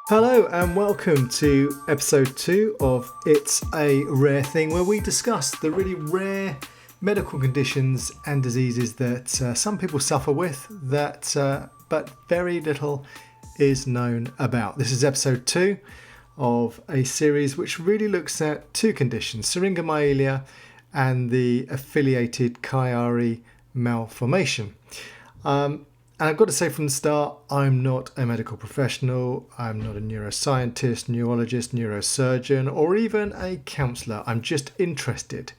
Hello and welcome to episode 2 of It's a Rare Thing, where we discuss the really rare medical conditions and diseases that some people suffer with, but very little is known about. This is episode 2 of a series which really looks at two conditions, Syringomyelia and the affiliated Chiari malformation. And I've got to say from the start, I'm not a medical professional. I'm not a neuroscientist, neurologist, neurosurgeon, or even a counsellor. I'm just interested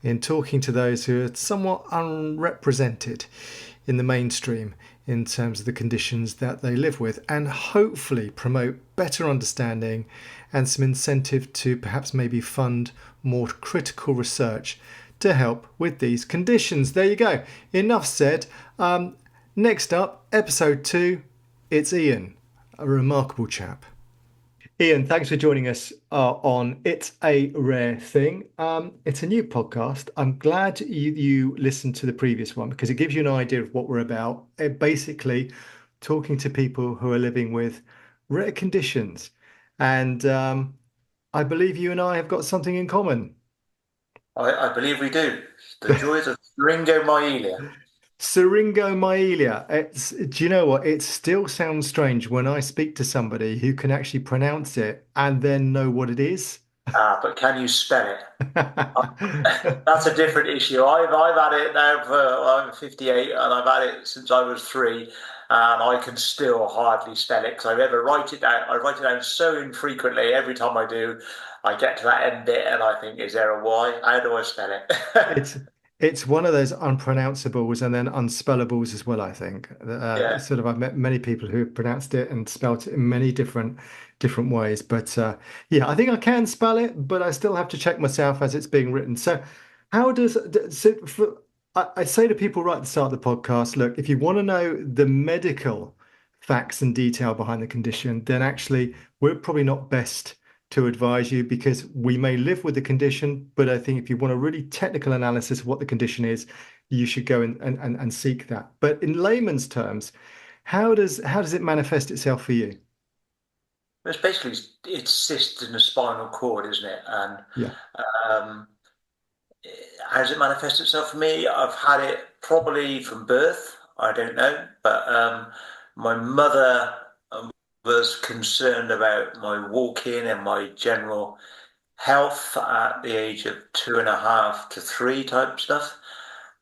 in talking to those who are somewhat unrepresented in the mainstream in terms of the conditions that they live with, and hopefully promote better understanding and some incentive to perhaps maybe fund more critical research to help with these conditions. There you go. Enough said. Next up, episode 2, it's Ian, a remarkable chap. Ian, thanks for joining us on It's a Rare Thing. It's a new podcast. I'm glad you listened to the previous one because it gives you an idea of what we're about. Basically, talking to people who are living with rare conditions. And I believe you and I have got something in common. I believe we do. The joys of Syringomyelia. Syringomyelia. Do you know what? It still sounds strange when I speak to somebody who can actually pronounce it and then know what it is. But can you spell it? That's a different issue. I've had it now for I'm 58 and I've had it since I was three, and I can still hardly spell it because I never write it down. I write it down so infrequently. Every time I do, I get to that end bit and I think, is there a Y? How do I spell it? It's it's one of those unpronounceables and then unspellables as well, I think. Yeah. Sort of I've met many people who have pronounced it and spelt it in many different ways. But yeah, I think I can spell it, but I still have to check myself as it's being written. So how does so I say to people right at the start of the podcast, look, if you want to know the medical facts and detail behind the condition, then actually we're probably not best to advise you because we may live with the condition, but I think if you want a really technical analysis of what the condition is, you should go and seek that. But in layman's terms, how does it manifest itself for you? It's basically it's cysts in the spinal cord, isn't it? And Yeah. um, how does it manifest itself for me? I've had it probably from birth. I don't know, but my mother was concerned about my walking and my general health at the age of 2.5 to 3 type stuff,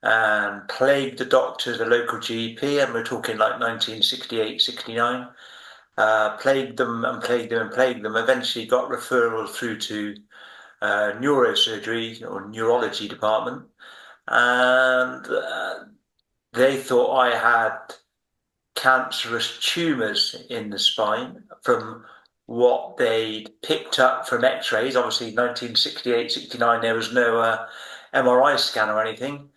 and plagued the doctor, the local GP, and we're talking like 1968, 69. Plagued them and plagued them and plagued them. Eventually got referrals through to neurosurgery or neurology department, and they thought I had cancerous tumors in the spine from what they'd picked up from x-rays. Obviously, 1968, 69, there was no MRI scan or anything.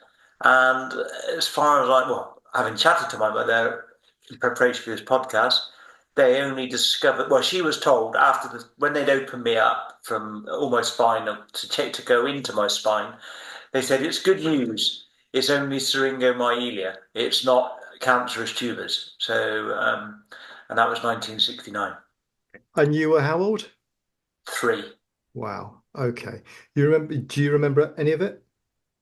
And as far as well, having chatted to my mother in preparation for this podcast, they only discovered, well, she was told after when they'd opened me up from all my spine to check to go into my spine, they said it's good news. It's only syringomyelia. It's not cancerous tumors. So, and that was 1969. And you were how old? 3. Wow. Okay. Do you remember any of it?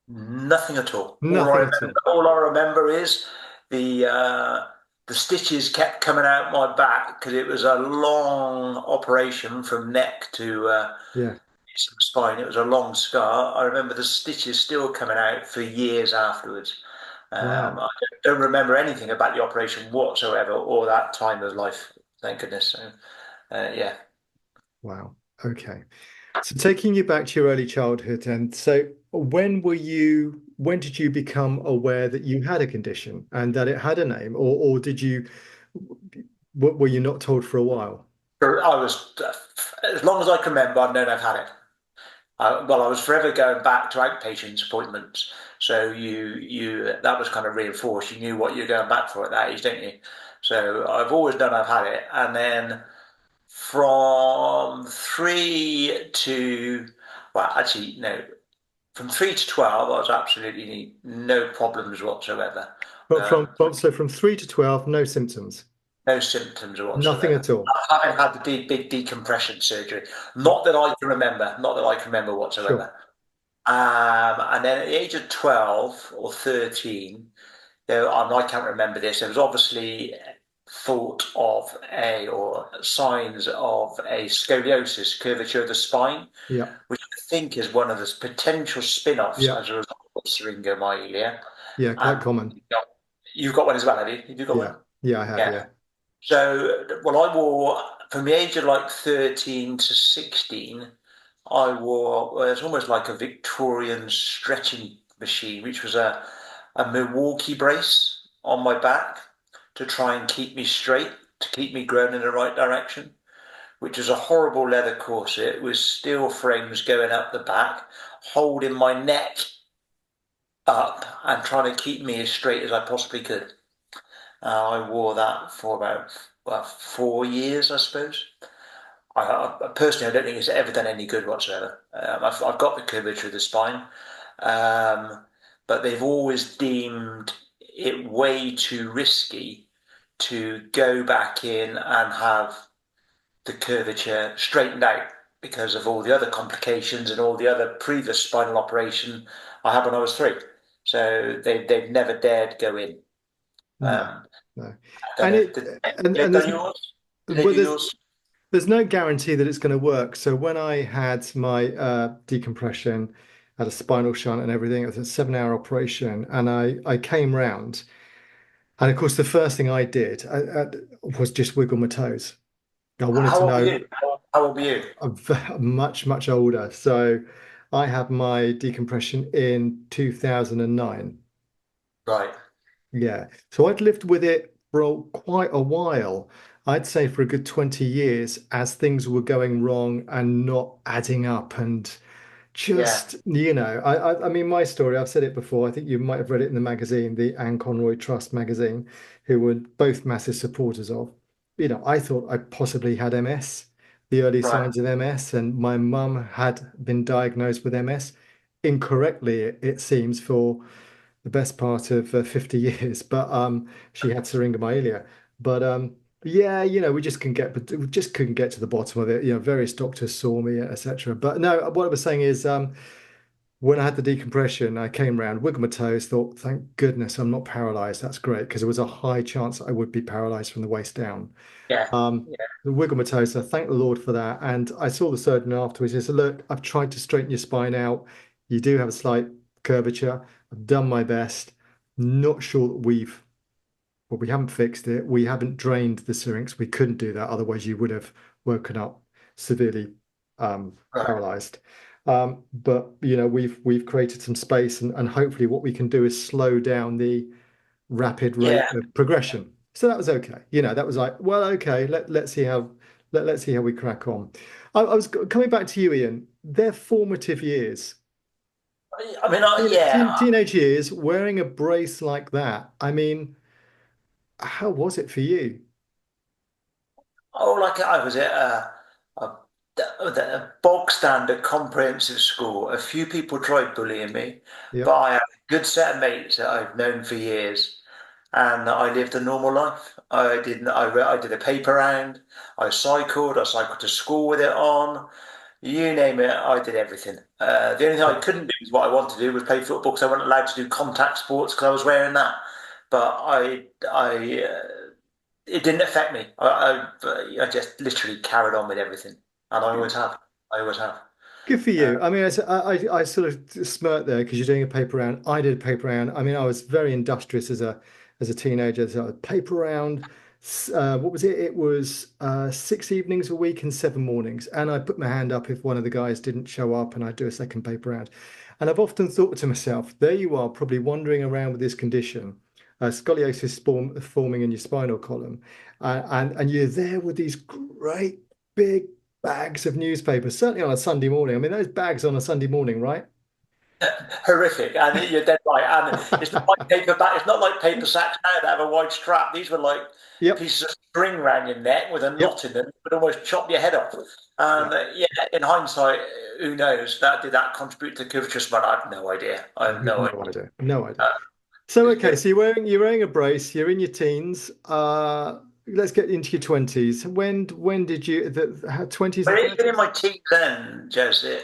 Nothing at all. Nothing at all. All I remember is the uh, the stitches kept coming out my back because it was a long operation from neck to Yeah. spine. It was a long scar. I remember the stitches still coming out for years afterwards. Wow. I don't remember anything about the operation whatsoever or that time of life. Thank goodness. So, yeah. Wow. Okay. So taking you back to your early childhood, and so when did you become aware that you had a condition and that it had a name, or were you not told for a while? I was, as long as I can remember, I've known I've had it. Well, I was forever going back to outpatients appointments, so that was kind of reinforced. You knew what you're going back for at that age, don't you? So I've always known I've had it, and then from 3 to, well, actually no, from 3 to 12, I was absolutely no problems whatsoever. But Um, from 3 to 12, no symptoms. no symptoms Nothing whatsoever. at all. I haven't had the big decompression surgery. Not that I can remember. Not that I can remember Sure. whatsoever. And then at the age of 12 or 13, I can't remember this. There was obviously thought of or signs of a scoliosis, curvature of the spine, Yeah. which I think is one of the potential spin-offs Yeah. as a result of syringomyelia. Yeah. Quite And common. you've got one as well, have you? Have you got Yeah. one? Yeah, I have. Yeah. Yeah. So, well, I wore from the age of like 13 to 16, I wore, well, it's almost like a Victorian stretching machine, which was a Milwaukee brace on my back to try and keep me straight, to keep me growing in the right direction, which was a horrible leather corset with steel frames going up the back, holding my neck up and trying to keep me as straight as I possibly could. I wore that for about, well, 4 years, I suppose. Personally, I don't think it's ever done any good whatsoever. I've got the curvature of the spine, um, but they've always deemed it way too risky to go back in and have the curvature straightened out because of all the other complications and all the other previous spinal operation I had when I was 3. So they've never dared go in. No. Um, No. I don't And know. it You and done yours? Did they well do there's yours? there's no guarantee that it's going to work. So when I had my decompression, had a spinal shunt and everything, it was a 7 hour operation, and I came round, and of course the first thing I did was just wiggle my toes. I wanted How to old were know. you? How old were you? Much older. So I had my decompression in 2009. Right. Yeah. So I'd lived with it for quite a while. I'd say for a good 20 years as things were going wrong and not adding up and Yeah. just, I mean, my story, I've said it before. I think you might have read it in the magazine, the Anne Conroy Trust magazine, who were both massive supporters of. I thought I possibly had MS, the early Right. signs of MS, and my mum had been diagnosed with MS incorrectly, it seems, for the best part of 50 years, but she had syringomyelia. But yeah, we just couldn't get to the bottom of it. Various doctors saw me, etc. But no, what I was saying is, when I had the decompression, I came round, wiggled my toes, thought, thank goodness I'm not paralyzed. That's great, because there was a high chance I would be paralyzed from the waist down. Yeah. Um, Yeah. the wiggle my toes, so thank the Lord for that. And I saw the surgeon afterwards. He said, look, I've tried to straighten your spine out. You do have a slight curvature. I've done my best. Not sure that we haven't fixed it. We haven't drained the syrinx. We couldn't do that. Otherwise, you would have woken up severely Right. paralyzed. But we've created some space, and hopefully what we can do is slow down the rapid rate Yeah. of progression. So that was okay. That was like, well, okay, let's see how let's see how we crack on. I was coming back to you, Ian. They're formative years. I mean, yeah. Teenage years, wearing a brace like that. I mean, how was it for you? Oh, like I was at a bog standard comprehensive school. A few people tried bullying me, but Yep. I had a good set of mates that I've known for years, and I lived a normal life. I did a paper round. I cycled to school with it on. You name it, I did everything. The only thing I Yeah. couldn't do is what I wanted to do was play football because I wasn't allowed to do contact sports because I was wearing that. But it didn't affect me. I just literally carried on with everything, and I always have. I always have. Good for Uh, you. I mean, I sort of smirked there because you're doing a paper round. I did a paper round. I mean, I was very industrious as a teenager. So a paper round. What was it? It was 6 evenings a week and 7 mornings. And I put my hand up if one of the guys didn't show up, and I'd do a second paper round. And I've often thought to myself, there you are, probably wandering around with this condition, scoliosis forming in your spinal column, and you're there with these great big bags of newspapers, certainly on a Sunday morning. I mean, those bags on a Sunday morning, right? Horrific, and you're dead right. And it's not like paperback. It's not like paper sacks now that have a wide strap. These were like Yep, pieces of string around your neck with a knot yep, in them. It would almost chop your head off. yeah. And yeah, in hindsight, who knows? Did that contribute to curvature? But I have no idea. I have no No idea. idea, no idea. Uh, So, it's okay, good. so you're wearing a brace. You're in your teens. let's get into your 20s. When did you the 20s and But even in 30s? my teens then, Jez,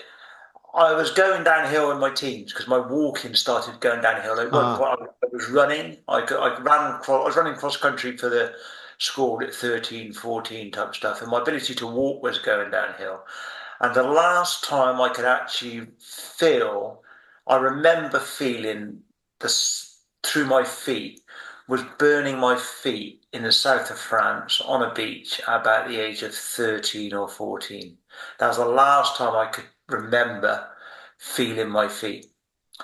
I was going downhill in my teens because my walking started going downhill. It wasn't Ah, quite. I was running. I was running cross country for the school at 13, 14 type stuff, and my ability to walk was going downhill. And the last time I could actually feel, I remember feeling through my feet was burning my feet in the south of France on a beach about the age of 13 or 14. That was the last time I could remember feeling my feet.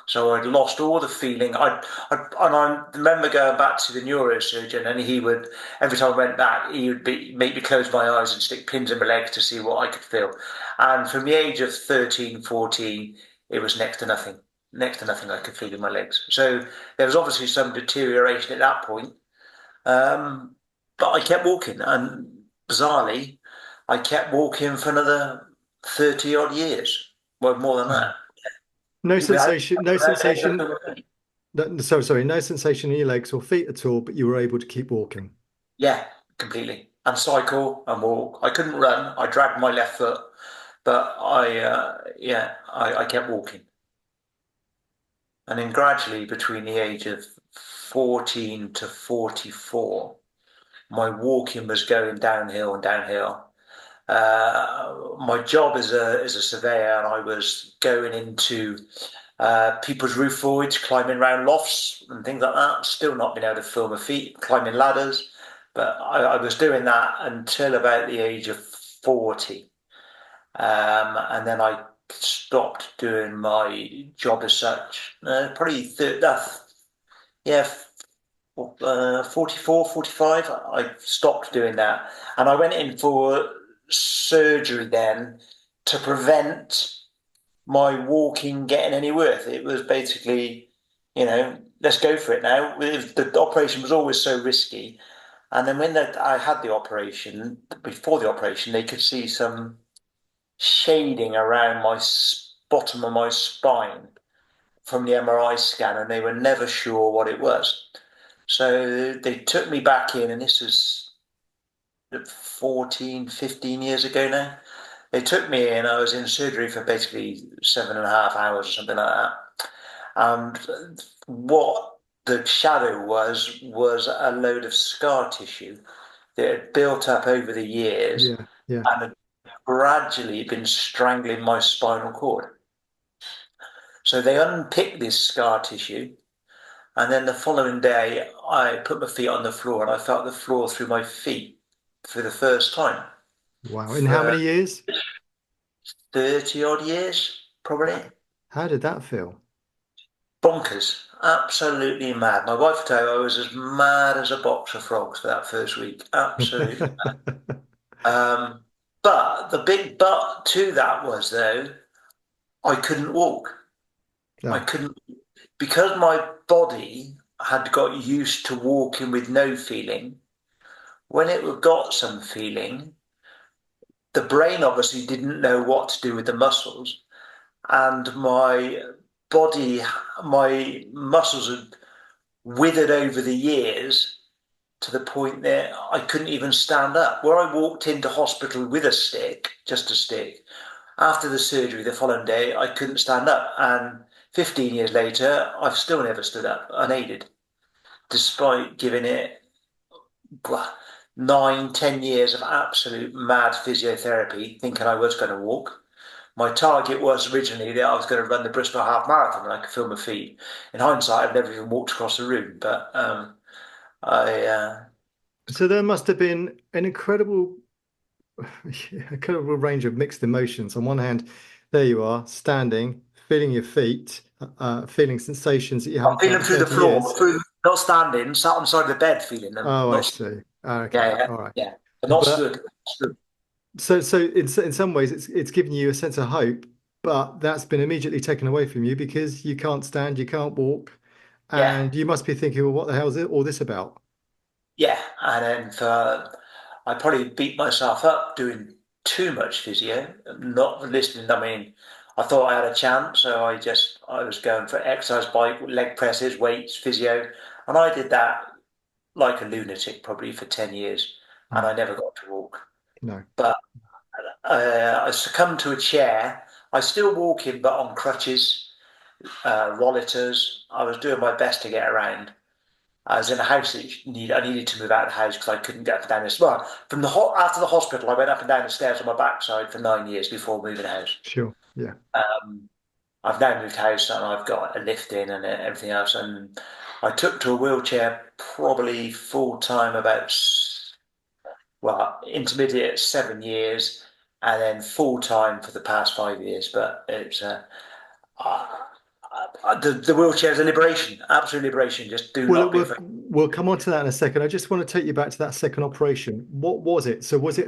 So I'd lost all the feeling. And I remember going back to the neurosurgeon, and he would, every time I went back, he would make me close my eyes and stick pins in my legs to see what I could feel. And from the age of 13, 14, it was next to nothing. Next to nothing I could feel in my legs. So there was obviously some deterioration at that point. Um, but I kept walking, and bizarrely, I kept walking for another 30 odd years. Well, more than wow. that. No Without, sensation, no sensation. So sorry, no sensation in your legs or feet at all, but you were able to keep walking. Yeah, completely. And cycle and walk. I couldn't run. I dragged my left foot, but I kept walking. And then gradually, between the age of 14 to 44, my walking was going downhill and downhill. My job as a surveyor, and I was going into people's roof voids, climbing around lofts and things like that. Still not being able to feel my feet, climbing ladders, but I was doing that until about the age of 40, and then I stopped doing my job as such. Probably yeah, 44, 45, I stopped doing that. And I went in for surgery then to prevent my walking getting any worse. It was basically, let's go for it now. The operation was always so risky. And then I had the operation, before the operation, they could see some shading around my bottom of my spine from the MRI scan, and they were never sure what it was. So they took me back in, and this was 14, 15 years ago now. They took me in, I was in surgery for basically 7.5 hours or something like that. And what the shadow was a load of scar tissue that had built up over the years Yeah, yeah. and had gradually been strangling my spinal cord. So they unpicked this scar tissue. And then the following day, I put my feet on the floor and I felt the floor through my feet for the first time Wow. In how for many years? 30 odd years, probably. How did that feel? Bonkers. Absolutely mad. My wife would tell you I was as mad as a box of frogs for that first week. Absolutely. Um, but the big but to that was, though, I couldn't walk. I Ah, couldn't, because my body had got used to walking with no feeling. When it got some feeling, the brain obviously didn't know what to do with the muscles, and body, my muscles had withered over the years to the point that I couldn't even stand up. Where I walked into hospital with a stick, just a stick, after the surgery the following day, I couldn't stand up. And 15 years later, I've still never stood up unaided, despite giving it 9, 10 years of absolute mad physiotherapy, thinking I was going to walk. My target was originally that I was going to run the Bristol Half Marathon and I could feel my feet. In hindsight, I've never even walked across the room, but I so there must have been an incredible range of mixed emotions. On one hand, there you are, standing, feeling your feet, feeling sensations that you I'm haven't felt feeling in through the 30 floor, years. through not standing, sat on the side of the bed, feeling them. Oh, I Not, see. Okay, yeah, yeah, all right. yeah, but not But stood. Stood. so in some ways, it's given you a sense of hope, but that's been immediately taken away from you because you can't stand, you can't walk, Yeah, and you must be thinking, well, what the hell is it all this about? yeah, and then I probably beat myself up doing too much physio, not listening. I mean, I thought I had a chance, so I was going for exercise bike, leg presses, weights, physio, and I did that like a lunatic probably for 10 years. and I Mm. never got to walk. No, But I succumbed to a chair. I still walking, but on crutches, rollators. I was doing my best to get around. I was in a house that I needed to move out of the house because I couldn't get up and down the stairs. Well, after the hospital, I went up and down the stairs on my backside for 9 years before moving house. sure. Yeah. Um, I've now moved house and I've got a lift in and everything else. And I took to a wheelchair probably full time well, intermediate 7 years, and then full time for the past 5 years. But it's uh, the wheelchair is a liberation, absolute liberation. Just do Well, not be we'll afraid. we'll come on to that in a second. I just want to take you back to that second operation. What was it? So was it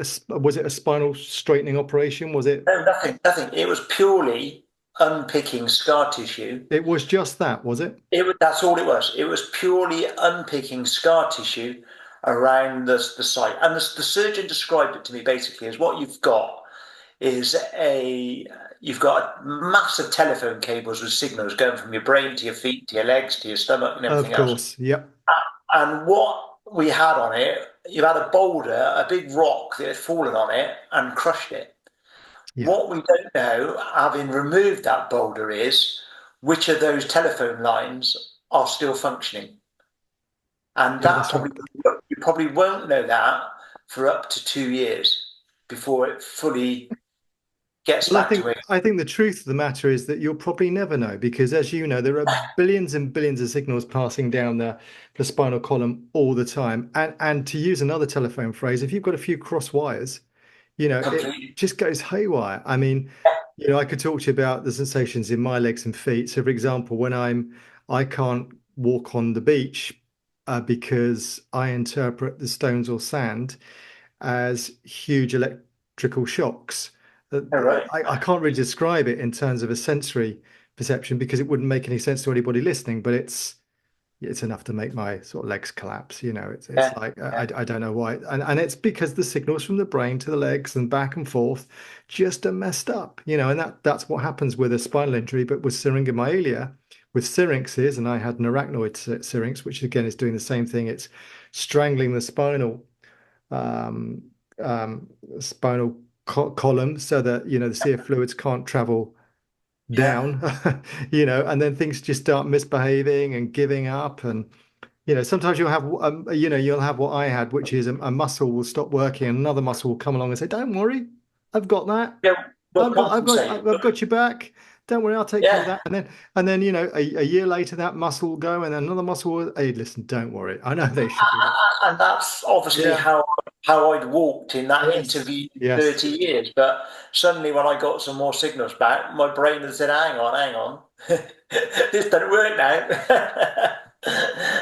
a spinal straightening operation? Was it? No, nothing, nothing. It was purely unpicking scar tissue. It was just that, was it? That's all it was. It was purely unpicking scar tissue around the site. And the surgeon described it to me basically as what you've got is you've got massive telephone cables with signals going from your brain to your feet to your legs to your stomach and Of everything else. course. Yep. And what we had on it, you had a boulder, a big rock that had fallen on it and crushed it. Yeah. What we don't know, having removed that boulder, is which of those telephone lines are still functioning. And Yeah, that that's right. probably you probably won't know that for up to 2 years before it fully gets Well, back to where. I think the truth of the matter is that you'll probably never know because, as you know, there are billions and billions of signals passing down the spinal column all the time. And to use another telephone phrase, if you've got a few cross wires, it Completely. just goes haywire. I mean, I could talk to you about the sensations in my legs and feet. So, for example, I can't walk on the beach because I interpret the stones or sand as huge electrical shocks. Uh, All right. I can't really describe it in terms of a sensory perception because it wouldn't make any sense to anybody listening, but it's enough to make my sort of legs collapse. It's Yeah. like Yeah. I don't know why, and it's because the signals from the brain to the legs and back and forth just are messed up. And that's what happens with a spinal injury. But with syringomyelia, with syrinxes, and I had an arachnoid syrinx, which again is doing the same thing. It's strangling the um, um, spinal column so that the sear fluids can't travel Yeah. down, and then things just start misbehaving and giving up. And sometimes you'll have what I had, which is a muscle will stop working and another muscle will come along and say, "Don't worry, I've got that. Yeah. Well, compensating. I've got your back. Don't worry, I'll take care of Yeah. that." And then a year later that muscle will go and then another muscle will, "Hey, listen, don't worry. I know they should be." And that's obviously Yeah. how I'd walked in that Yes. interview Yes. 30 years. But suddenly, when I got some more signals back, my brain had said, hang on, this doesn't work now.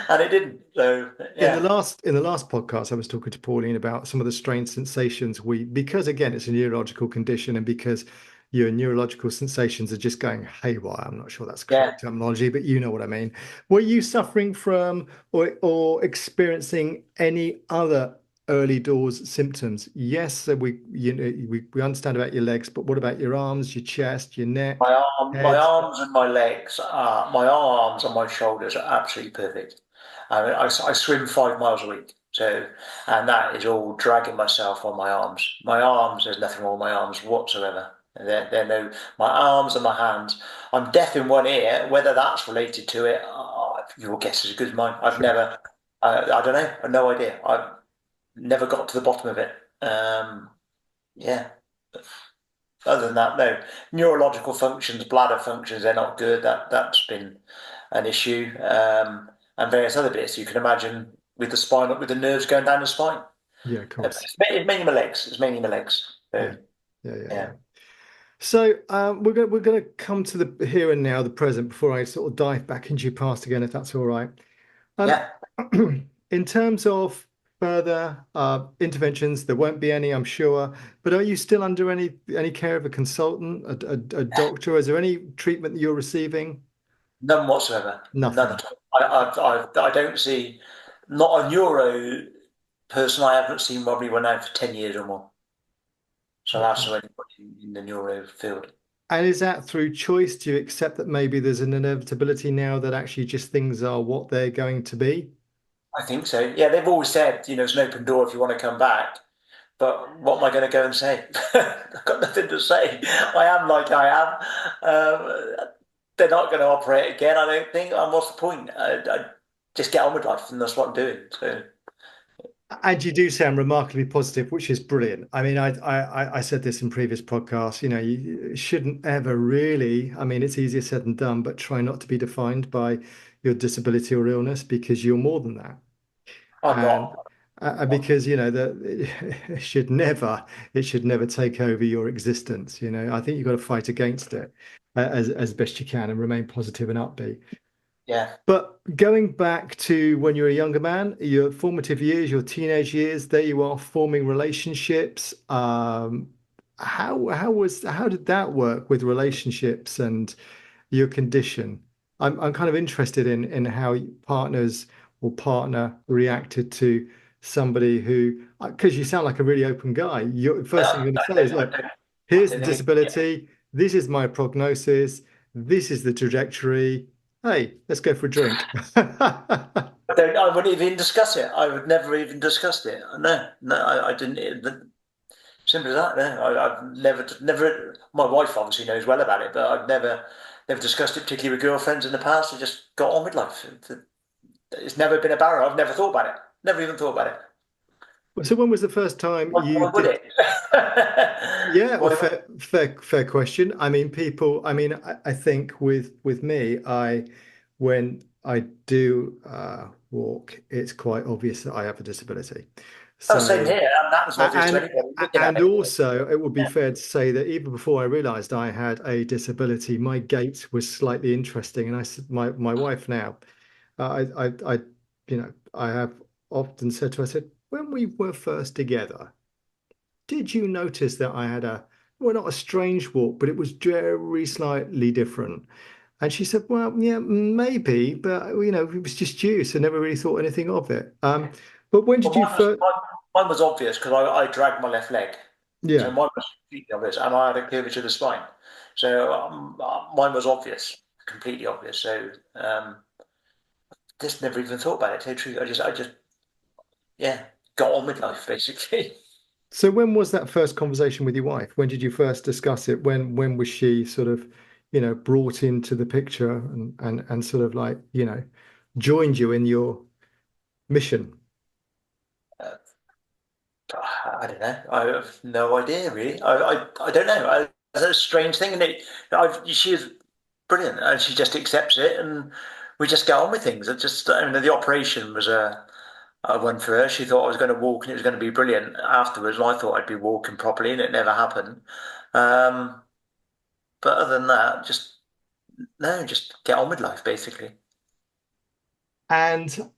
And it didn't. So, yeah, In the last podcast, I was talking to Pauline about some of the strange sensations because again, it's a neurological condition and because your neurological sensations are just going haywire. I'm not sure that's yeah. correct terminology, but you know what I mean. Were you suffering from or experiencing any other early doors symptoms? Yes, so we understand about your legs, but what about your arms, your chest, your neck, My head? arms and my legs, my arms and my shoulders are absolutely perfect. I mean, I swim 5 miles a week, so and that is all dragging myself on my arms. My arms, there's nothing wrong with my arms whatsoever. They're no, my arms and my hands. I'm deaf in one ear. Whether that's related to it, your guess is as good as mine. I've Sure. never, I don't know. I've no idea. I've never got to the bottom of it. Yeah. Other than that, no. Neurological functions, bladder functions, they're not good. That's been an issue. And various other bits you can imagine with the spine, with the nerves going down the spine. Yeah, of course. It's mainly my legs. It's mainly my legs. Yeah. So, Yeah. yeah. So we're going to come to the here and now, the present, before I sort of dive back into your past again, if that's all right. Um, Yeah. in terms of further interventions, there won't be any, I'm sure. But are you still under any care of a consultant, a doctor? Is there any treatment that you're receiving? None whatsoever. None Nothing. at all. I don't see, not a neuro person I haven't seen probably one now for 10 years or more. So that's Okay. anybody in the neuro field. And is that through choice? Do you accept that maybe there's an inevitability now that actually just things are what they're going to be? I think so. Yeah, they've always said, it's an open door if you want to come back. But what am I going to go and say? I've got nothing to say. I am like I am. They're not going to operate again, I don't think. And what's the point? I just get on with life, and that's what I'm doing. So, And you do sound remarkably positive, which is brilliant. I mean, I said this in previous podcasts, you shouldn't ever really, I mean, it's easier said than done, but try not to be defined by your disability or illness because you're more than that. I'm And not. because, that it should never take over your existence. I think you've got to fight against it as best you can and remain positive and upbeat. Yeah. But going back to when you were a younger man, your formative years, your teenage years, there you are forming relationships. How did that work with relationships and your condition? I'm kind of interested in how partners or partner reacted to somebody who, because you sound like a really open guy. Your first thing I, you're going to I say is, don't, I look, don't, I here's the don't think disability, this is my prognosis, this is the trajectory. Hey, let's go for a drink. I wouldn't even discuss it. I would never even discuss it. No, no, I didn't. Simple as that. No, I've never. My wife obviously knows well about it, but I've never discussed it, particularly with girlfriends in the past. I just got on with life. It's never been a barrier. I've never thought about it. Never even thought about it. So when was the first time you Why would did? it? Yeah, well, Why? fair question. I mean, I mean, I think with me, when I do walk, it's quite obvious that I have a disability. Oh, same So, here. And that was obvious to and anybody looking at and it. also, it would be Yeah. fair to say that even before I realised I had a disability, my gait was slightly interesting. And my wife now, I have often said to her, I said, when we were first together, did you notice that I had well, not a strange walk, but it was very slightly different? And she said, well, yeah, maybe, but it was just you, so never really thought anything of it. But when Well, did you first? mine was obvious because I dragged my left leg. So Yeah. mine was completely obvious. And I had a curvature of the spine. So mine was obvious, completely obvious. So just never even thought about it. To tell you the truth, yeah, got on with life basically. So when was that first conversation with your wife? When did you first discuss it? When was she sort of, brought into the picture and sort of like, joined you in your mission? Uh, I don't know. I have no idea really. I don't know. It's a strange thing, and she is brilliant, and she just accepts it, and we just get on with things. The operation was a one for her. She thought I was going to walk, and it was going to be brilliant afterwards. And I thought I'd be walking properly, and it never happened. Um, but other than that, just no, just get on with life, basically. And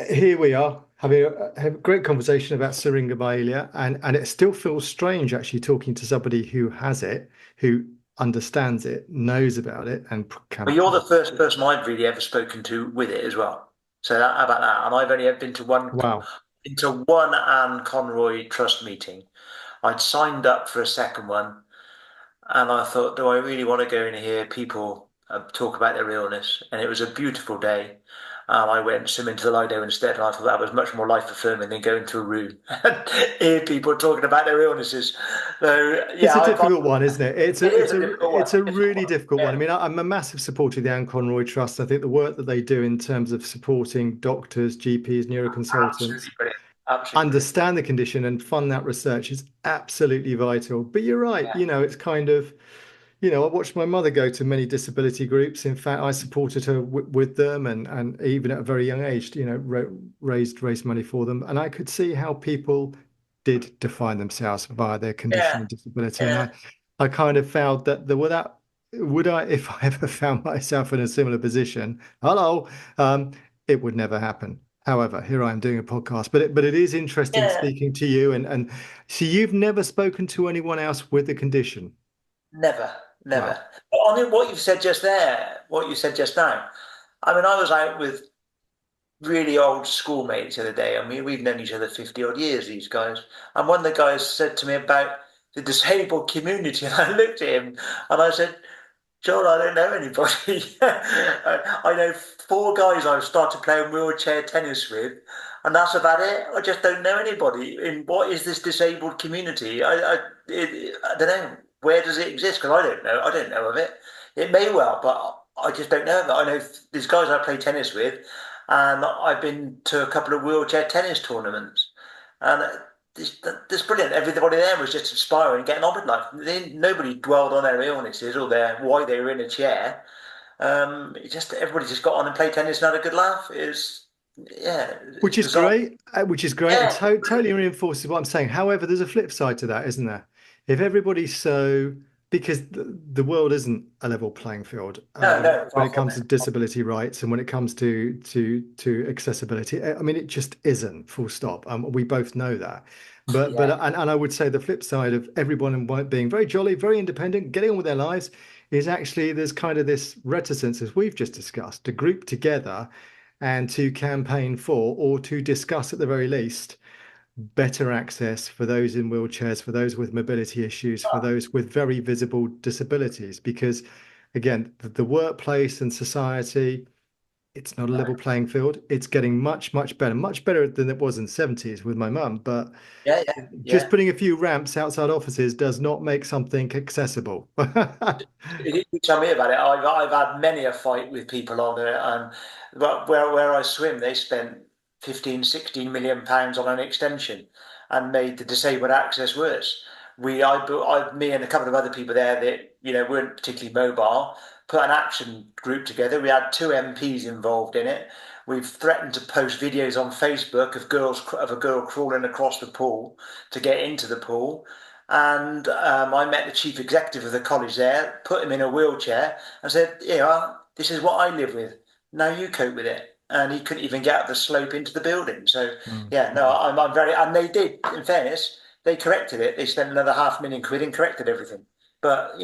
here we are having a great conversation about Syringomyelia, and it still feels strange actually talking to somebody who has it, who understands it, knows about it, and But can. you're the first person I've really ever spoken to with it as well. So how about that? And I've only ever been to Wow. one Anne Conroy Trust meeting. I'd signed up for a second one, and I thought, do I really want to go and hear people talk about their illness? And it was a beautiful day. And I went swimming to the Lido instead, and I thought that was much more life affirming than going to a room and hear people talking about their illnesses. So It's yeah, a difficult one, isn't it? it is a difficult one. It's a Difficult really one. difficult one. I Yeah, mean, I'm a massive supporter of the Anne Conroy Trust. I think the work that they do in terms of supporting doctors, GPs, neuroconsultants, absolutely brilliant. Absolutely brilliant. understand the condition and fund that research is absolutely vital. But you're right, Yeah, it's kind of, I watched my mother go to many disability groups. In fact, I supported her with them and even at a very young age, raised money for them. And I could see how people did define themselves via their condition yeah, and disability. And yeah, I kind of felt that would I, if I ever found myself in a similar position, hello, it would never happen. However, here I am doing a podcast, but it is interesting yeah. speaking to you and so you've never spoken to anyone else with the condition. Never, never. Wow. But on what you've said just there, what you said just now, I mean, I was out with really old schoolmates the other day. I mean, we've known each other 50 odd years, these guys. And one of the guys said to me about the disabled community, and I looked at him and I said, John, I don't know anybody. I know four guys I've started playing wheelchair tennis with, and that's about it. I just don't know anybody. In what is this disabled community? I don't know. Where does it exist? Because I don't know. I don't know of it. It may well, but I just don't know of it. I know these guys I play tennis with, and I've been to a couple of wheelchair tennis tournaments, and this brilliant. Everybody there was just inspiring, getting on with life. Nobody dwelled on their illnesses or their why they were in a chair. Everybody just got on and played tennis and had a good laugh. Yeah, Which it's is bizarre. great, which is great, and Yeah, totally reinforces what I'm saying. However, there's a flip side to that, isn't there? If everybody's so, because the world isn't a level playing field no, when far it from comes to it. disability rights and when it comes to accessibility. I mean, it just isn't. Full stop. We both know that. Yeah, And I would say the flip side of everyone being very jolly, very independent, getting on with their lives is actually there's kind of this reticence, as we've just discussed, to group together and to campaign for, or to discuss at the very least, better access for those in wheelchairs, for those with mobility issues, for those with very visible disabilities. Because again, the workplace and society, it's not a no. level playing field. It's getting much better, much better than it was in the 70s with my mum. But Yeah, just yeah, putting a few ramps outside offices does not make something accessible. You tell me about it. I've had many a fight with people on it, and but where I swim, they spent 15, 16 million pounds on an extension and made the disabled access worse. Me and a couple of other people there that weren't particularly mobile, put an action group together. We had two MPs involved in it. We've threatened to post videos on Facebook of a girl crawling across the pool to get into the pool. And I met the chief executive of the college there, put him in a wheelchair, and said, "Yeah, this is what I live with. Now you cope with it." And he couldn't even get up the slope into the building. So, Mm. yeah, no, I'm very, and they did, in fairness, they corrected it. They spent another 500,000 quid and corrected everything. But,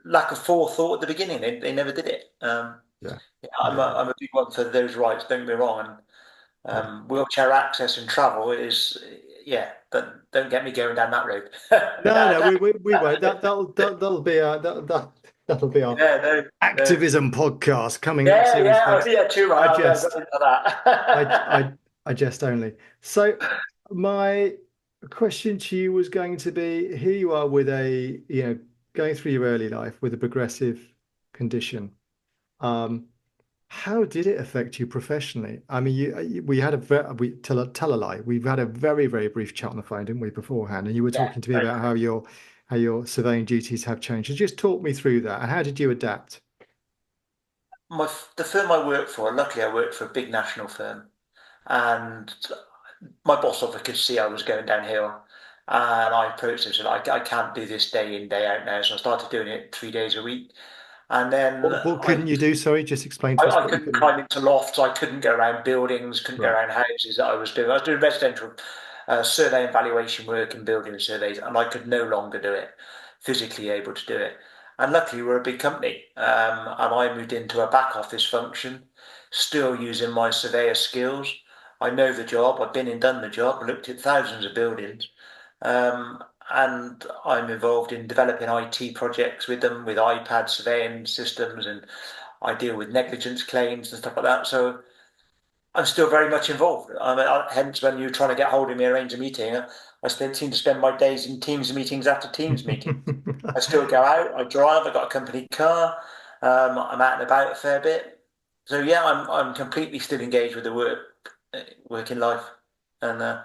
lack of forethought at the beginning, they never did it. Yeah, Yeah, yeah, I'm a big one for those rights, don't get me wrong. yeah. Wheelchair access and travel is, yeah, but don't get me going down that road. No, no, No, we won't. That'll be that'll be our yeah, no, no. activism podcast coming up Yeah, series, yeah, oh, folks. yeah, too right. I I'll go jest, into I, that. I jest only. So my question to you was going to be: here you are with going through your early life with a progressive condition. Um, how did it affect you professionally? I mean, we had a we tell a lie. We've had a very brief chat on the phone, didn't we, beforehand? And you were Yeah, talking to me very about quick. how your surveying duties have changed. So just talk me through that. And how did you adapt? The firm I work for, luckily I worked for a big national firm, and my boss obviously could see I was going downhill. And I approached him and said, I can't do this day in, day out now. So I started doing it 3 days a week. And then What couldn't you do? Sorry, just explain to us I what you couldn't couldn't do. climb into lofts. I couldn't go around buildings, couldn't go Right. around houses that I was doing. I was doing residential survey and valuation work and building surveys, and I could no longer do it, physically able to do it. And luckily, we're a big company, and I moved into a back office function, still using my surveyor skills. I know the job. I've been and done the job. Looked at thousands of buildings, and I'm involved in developing IT projects with them, with iPad surveying systems, and I deal with negligence claims and stuff like that. So I'm still very much involved. Hence, when you're trying to get hold of me, arrange a meeting, seem to spend my days in Teams meetings after Teams meetings. I still go out. I drive. I've got a company car. I'm out and about a fair bit. So yeah, I'm completely still engaged with the working life, and I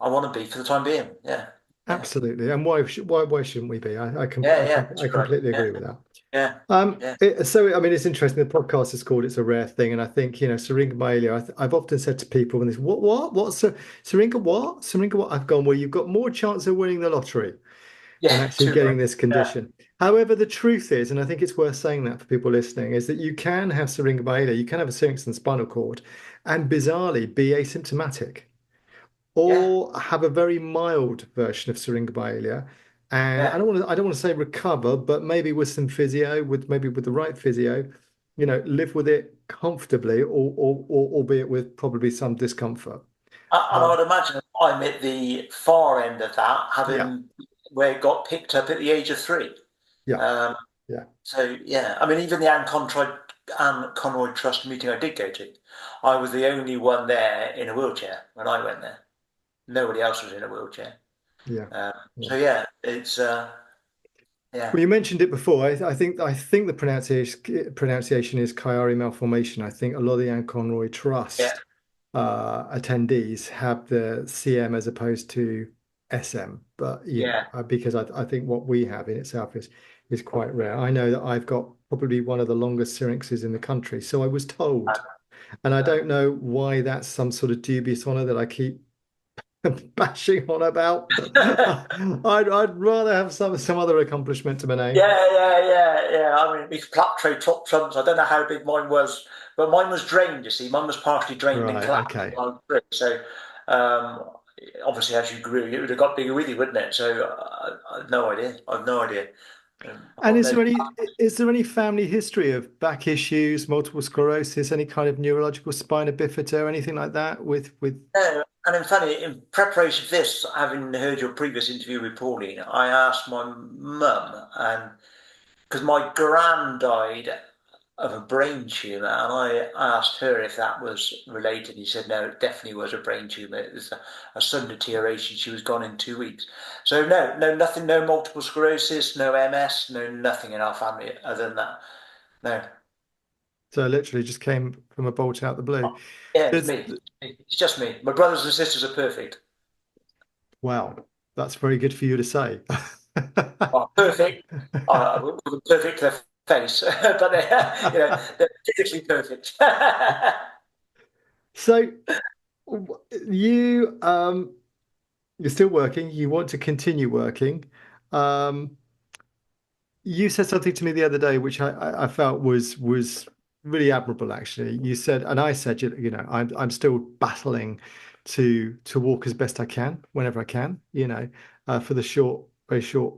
want to be for the time being. Yeah, yeah, Absolutely. And why shouldn't we be? yeah, yeah. That's I right. completely Yeah, agree with that. yeah, yeah, So I mean, it's interesting. The podcast is called "It's a Rare Thing," and I think Syringomyelia. I've often said to people, "When this what's Syringa what Syringa what?" I've gone, "Well, you've got more chance of winning the lottery than yeah. actually Too right. getting this Yeah, condition." However, the truth is, and I think it's worth saying that for people listening, is that you can have Syringomyelia, you can have a syrinx and spinal cord, and bizarrely be asymptomatic yeah, or have a very mild version of syringomyelia. And yeah. I don't want to say recover, but maybe with some physio, with the right physio, live with it comfortably, or albeit with probably some discomfort. And I Um, would imagine I'm at the far end of that, yeah, having where it got picked up at the age of 3. yeah, Yeah. So yeah, I mean, even the Anne Conroy Trust meeting I did go to, I was the only one there in a wheelchair when I went there. Nobody else was in a wheelchair. Yeah. Yeah. So yeah, it's yeah, Well, you mentioned it before. I think the pronunciation is Chiari malformation. I think a lot of the Anne Conroy yeah, Trust attendees have the CM as opposed to SM, but yeah. because I think what we have in itself is quite rare. I know that I've got probably one of the longest syrinxes in the country, so I was told, and I Uh, don't know why that's some sort of dubious honor that I keep bashing on about. I'd rather have some other accomplishment to my name. yeah. I mean, these plaque tray top trumps. I don't know how big mine was, but mine was drained. You see, mine was partially drained and Right. collapsed. Okay. So um, obviously, as you grew, it would have got bigger with you, wouldn't it? So I've no idea. I've no idea. And I've no. is there any family history of back issues, multiple sclerosis, any kind of neurological spina bifida, anything like that with No, and in funny, in preparation for this, having heard your previous interview with Pauline, I asked my mum, and because my gran died of a brain tumor, and I asked her if that was related. He said no, it definitely was a brain tumor. It was a sudden deterioration. She was gone in 2 weeks. So no, no, nothing, no multiple sclerosis, no MS, no nothing in our family other than that. No, so literally just came from a bolt out the blue. yeah, it's There's me. It's just me. My brothers and sisters are perfect. wow, that's very good for you to say. Are perfect. Perfect to their face, but they're physically perfect. So you you're still working, you want to continue working. Um, You said something to me the other day, which I felt was really admirable, actually. You said, and I said, I'm still battling to walk as best I can whenever I can, for the very short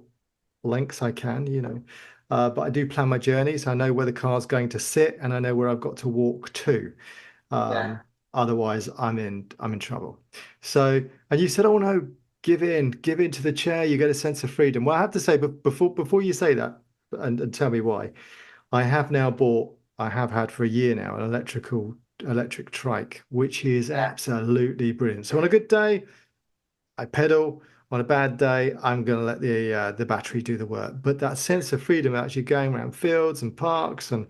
lengths I can, But I do plan my journeys. I know where the car's going to sit, and I know where I've got to walk to. Yeah, Um, Otherwise, I'm in trouble. So, and you said, "Oh no, give in to the chair. You get a sense of freedom." Well, I have to say, but before you say that, and tell me why, I have had for a year now an electric trike, which is yeah, absolutely brilliant. So on a good day, I pedal. On a bad day, I'm going to let the battery do the work. But that sense of freedom, actually going around fields and parks, and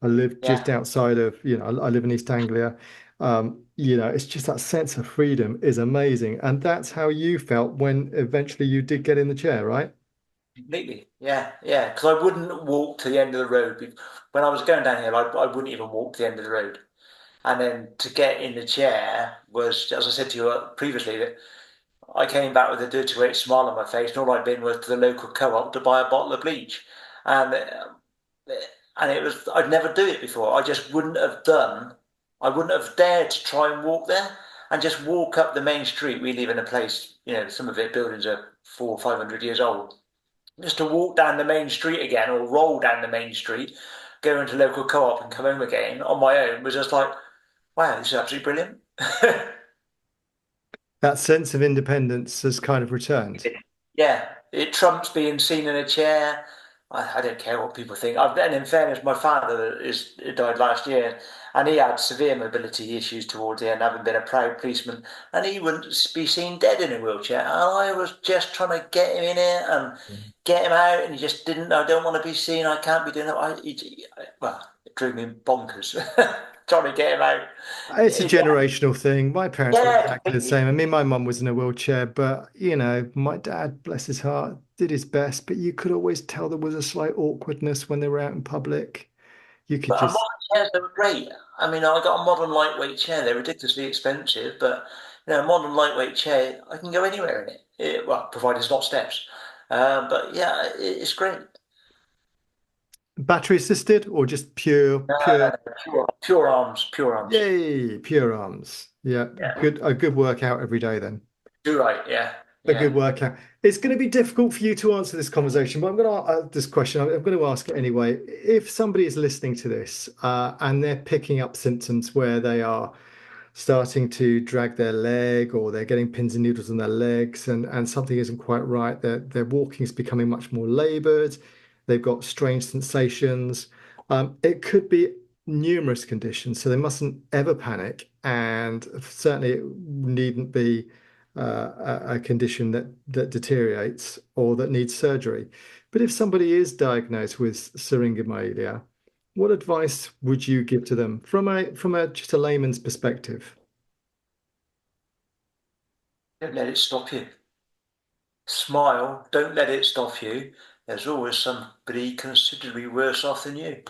I live yeah. just outside of, I live in East Anglia. It's just that sense of freedom is amazing. And that's how you felt when eventually you did get in the chair, right? Completely. Yeah. Because I wouldn't walk to the end of the road. When I was going down here, I wouldn't even walk to the end of the road. And then to get in the chair was, as I said to you previously, that I came back with a dirty weight smile on my face, and all I'd been was to the local co-op to buy a bottle of bleach. And it was, I'd never do it before. I wouldn't have dared to try and walk there and just walk up the main street. We live in a place, some of it buildings are 400 or 500 years old. Just to walk down the main street again or roll down the main street, go into local co-op and come home again on my own was just like, wow, this is absolutely brilliant. That sense of independence has kind of returned. Yeah, it trumps being seen in a chair. I don't care what people think. And in fairness, my father died last year, and he had severe mobility issues towards the end, having been a proud policeman, and he wouldn't be seen dead in a wheelchair. And I was just trying to get him in it and get him out, and he just didn't. I don't want to be seen. I can't be doing it. Well, it drove me bonkers trying to get him out. It's a generational thing. My parents were Yeah, exactly the completely. same. I mean, my mum was in a wheelchair, but my dad, bless his heart, did his best. But you could always tell there was a slight awkwardness when they were out in public. You could But a just, modern chairs, they were great. I mean, I got a modern lightweight chair. They're ridiculously expensive, but a modern lightweight chair, I can go anywhere in it. Well, provided it's not steps. But yeah, it's great. battery assisted or just pure, Pure arms, pure arms. yay, pure arms. Yeah, Yeah, a good workout every day then. you're right. Yeah, A good yeah. workout. It's going to be difficult for you to answer this conversation, but I'm going to this question. I'm going to ask it anyway. If somebody is listening to this and they're picking up symptoms where they are starting to drag their leg or they're getting pins and needles in their legs and something isn't quite right, their walking is becoming much more labored, they've got strange sensations. It could be numerous conditions, so they mustn't ever panic, and certainly it needn't be a condition that deteriorates or that needs surgery. But if somebody is diagnosed with syringomyelia, what advice would you give to them from a just a layman's perspective? Don't let it stop you. Smile, don't let it stop you. There's always somebody considerably worse off than you.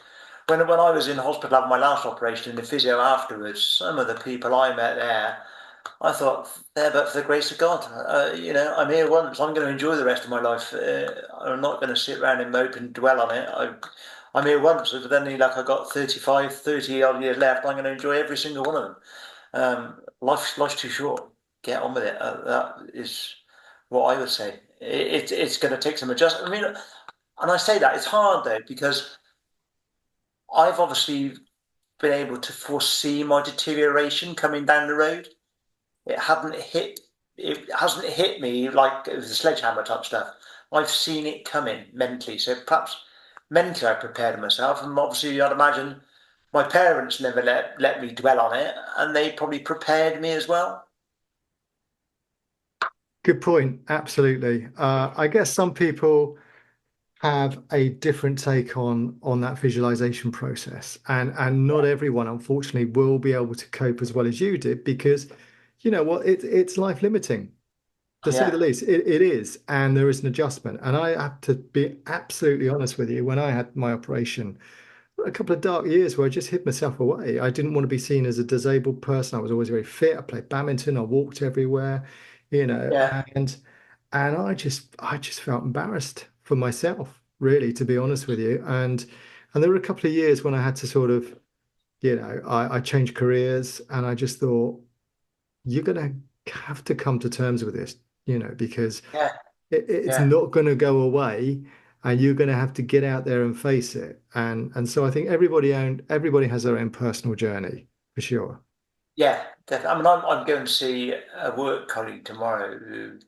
When I was in hospital having my last operation in the physio afterwards, some of the people I met there, I thought, there, but for the grace of God, I'm here once. I'm going to enjoy the rest of my life. I'm not going to sit around and mope and dwell on it. I'm here once. If then, like I got 35, 30 odd years left, I'm going to enjoy every single one of them. Life's too short. Get on with it. That is what I would say. It's going to take some adjustment. I mean, and I say that it's hard though because I've obviously been able to foresee my deterioration coming down the road. It hadn't hit. It hasn't hit me like it was the sledgehammer type stuff. I've seen it coming mentally, so perhaps mentally I prepared myself, and obviously I'd imagine my parents never let me dwell on it, and they probably prepared me as well. Good point. Absolutely. I guess some people have a different take on that visualization process, and not everyone, unfortunately, will be able to cope as well as you did because, you know what, it's life limiting. To say the Yeah, least, it is, and there is an adjustment. And I have to be absolutely honest with you. When I had my operation, a couple of dark years where I just hid myself away. I didn't want to be seen as a disabled person. I was always very fit. I played badminton. I walked everywhere, you know, yeah, and I just felt embarrassed for myself, really, to be honest with you. And there were a couple of years when I had to sort of, I changed careers, and I just thought, you're gonna have to come to terms with this, because yeah, it's yeah, not going to go away, and you're going to have to get out there and face it. And so I think everybody has their own personal journey for sure. yeah. Definitely. I mean, I'm going to see a work colleague tomorrow who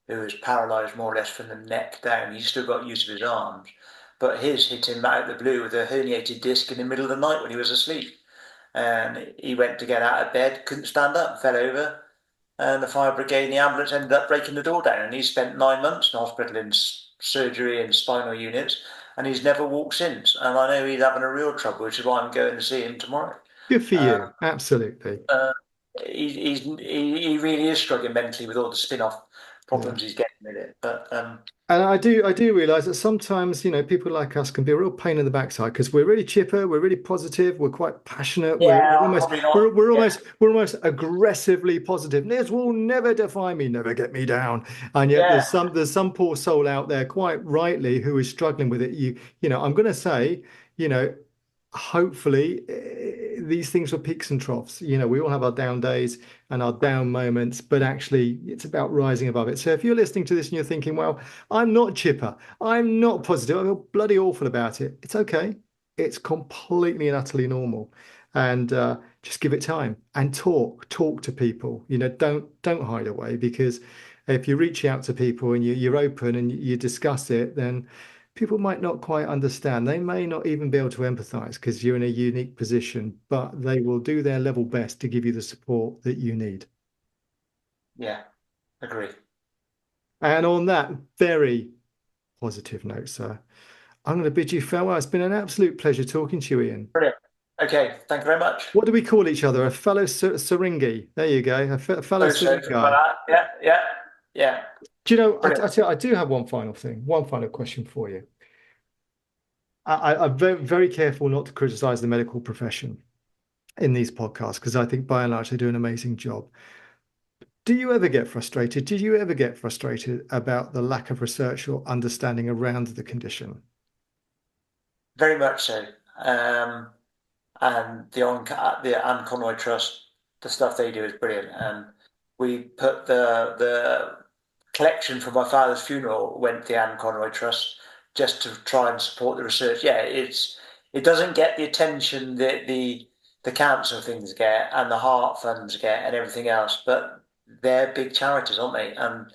is paralysed more or less from the neck down. He's still got use of his arms, but his hit him out of the blue with a herniated disc in the middle of the night when he was asleep. And he went to get out of bed, couldn't stand up, fell over, and the fire brigade and the ambulance ended up breaking the door down. And he spent 9 months in hospital in surgery and spinal units, and he's never walked since. And I know he's having a real trouble, which is why I'm going to see him tomorrow. Good for Uh, you. Absolutely. uh, he really is struggling mentally with all the spin-off Yeah. problems he's getting with it. But And I do realize that sometimes, people like us can be a real pain in the backside because we're really chipper, we're really positive, we're quite passionate, we're yeah, I'm almost probably not. we're Yeah, almost we're almost aggressively positive. This will never define me, never get me down. And yet yeah, there's some poor soul out there, quite rightly, who is struggling with it. I'm gonna say, you know, hopefully these things are peaks and troughs. We all have our down days and our down moments, but actually it's about rising above it. So if you're listening to this and you're thinking, well, I'm not chipper, I'm not positive, I feel bloody awful about it, it's okay. It's completely and utterly normal. And just give it time and talk to people. Don't hide away, because if you reach out to people and you're open and you discuss it, then people might not quite understand. They may not even be able to empathize because you're in a unique position, but they will do their level best to give you the support that you need. yeah. Agree. And on that very positive note, sir, I'm going to bid you farewell. It's been an absolute pleasure talking to you, Ian. Brilliant. Okay, thank you very much. What do we call each other? A fellow Syringi. There you go. A fellow Oh, so something like Syringi. that. Yeah, yeah, yeah. Do you know, Brilliant. I do have one final thing, one final question for you. I'm very, very careful not to criticize the medical profession in these podcasts because I think by and large they do an amazing job. Do you ever get frustrated? Did you ever get frustrated about the lack of research or understanding around the condition? Very much so. Um, and the Anne Conway Trust, the stuff they do is brilliant. And we put the collection for my father's funeral went to the Anne Conway Trust just to try and support the research. Yeah, it doesn't get the attention that the cancer things get and the heart funds get and everything else, but they're big charities, aren't they? And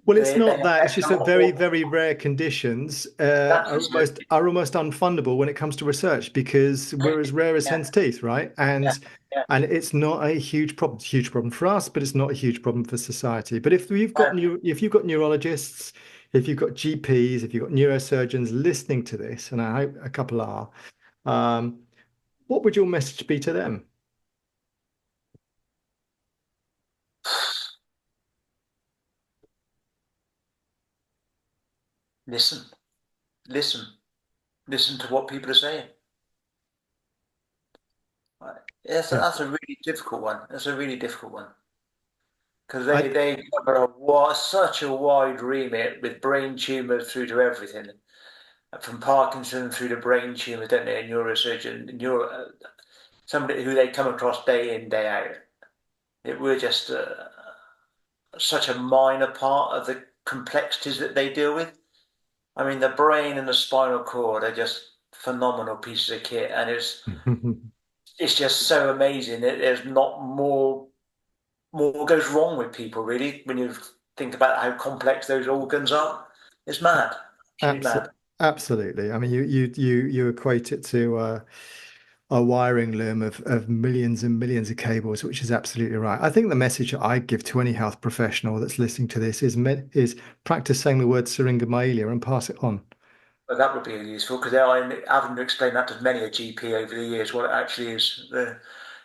Well, it's They not that. It's affect just a that lot very, more. very rare conditions That's just, are almost unfundable when it comes to research because we're as rare as yeah, hen's teeth, right? yeah, yeah. And it's not a huge problem. It's a huge problem for us, but it's not a huge problem for society. But No, if you've got neurologists, if you've got GPs, if you've got neurosurgeons listening to this, and I hope a couple are, um, what would your message be to them? listen, listen, listen to what people are saying. Right. Yeah. That's a really difficult one. That's a really difficult one because I they cover such a wide remit with brain tumors through to everything, from Parkinson through to brain tumors, don't they? A neurosurgeon, somebody who they come across day in, day out. We're just such a minor part of the complexities that they deal with. I mean, the brain and the spinal cord are just phenomenal pieces of kit, and it's just so amazing that there's not more goes wrong with people really when you think about how complex those organs are. It's mad, absolutely Abso- mad. Absolutely. I mean, you equate it to a wiring loom of millions and millions of cables, which is absolutely right. I think the message I give to any health professional that's listening to this is practice saying the word syringomyelia and pass it on. But that would be useful because I'm having to explain that to many a GP over the years what it actually is.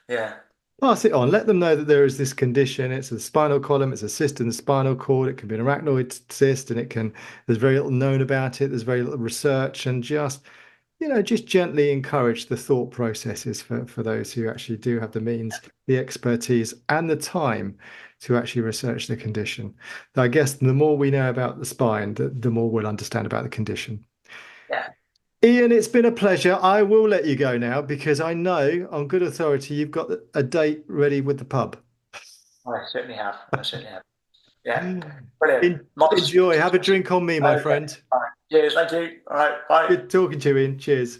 Yeah, Pass it on. Let them know that there is this condition. It's a spinal column. It's a cyst in the spinal cord. It can be an arachnoid cyst, and there's very little known about it. There's very little research, and just gently encourage the thought processes for those who actually do have the means, the expertise, and the time to actually research the condition. I guess the more we know about the spine, the more we'll understand about the condition. yeah. Ian, it's been a pleasure. I will let you go now because I know on good authority you've got a date ready with the pub. I certainly have. I certainly have. Yeah, brilliant. Nice. Enjoy. Have a drink on me, my Okay. friend. All right. Cheers. Thank you. All right. Bye. Good talking to you, Ian. Cheers.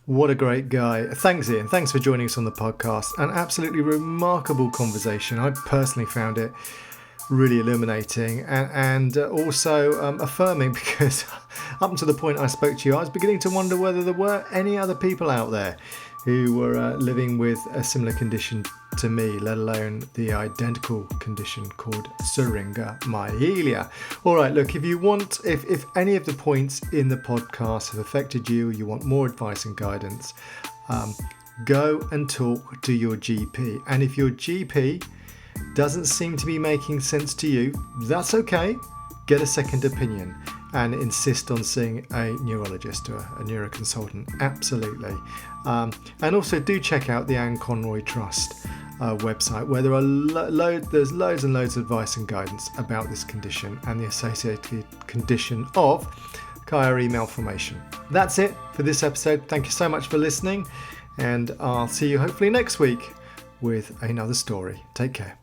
What a great guy. Thanks, Ian. Thanks for joining us on the podcast. An absolutely remarkable conversation. I personally found it really illuminating and also affirming because up until the point I spoke to you, I was beginning to wonder whether there were any other people out there who were living with a similar condition to me, let alone the identical condition called Syringomyelia. All right, look, if any of the points in the podcast have affected you, you want more advice and guidance, go and talk to your GP. And if your GP doesn't seem to be making sense to you, that's okay. Get a second opinion and insist on seeing a neurologist or a neuroconsultant. Absolutely. And also do check out the Anne Conroy Trust website where there are there's loads and loads of advice and guidance about this condition and the associated condition of Chiari malformation. That's it for this episode. Thank you so much for listening, and I'll see you hopefully next week with another story. Take care.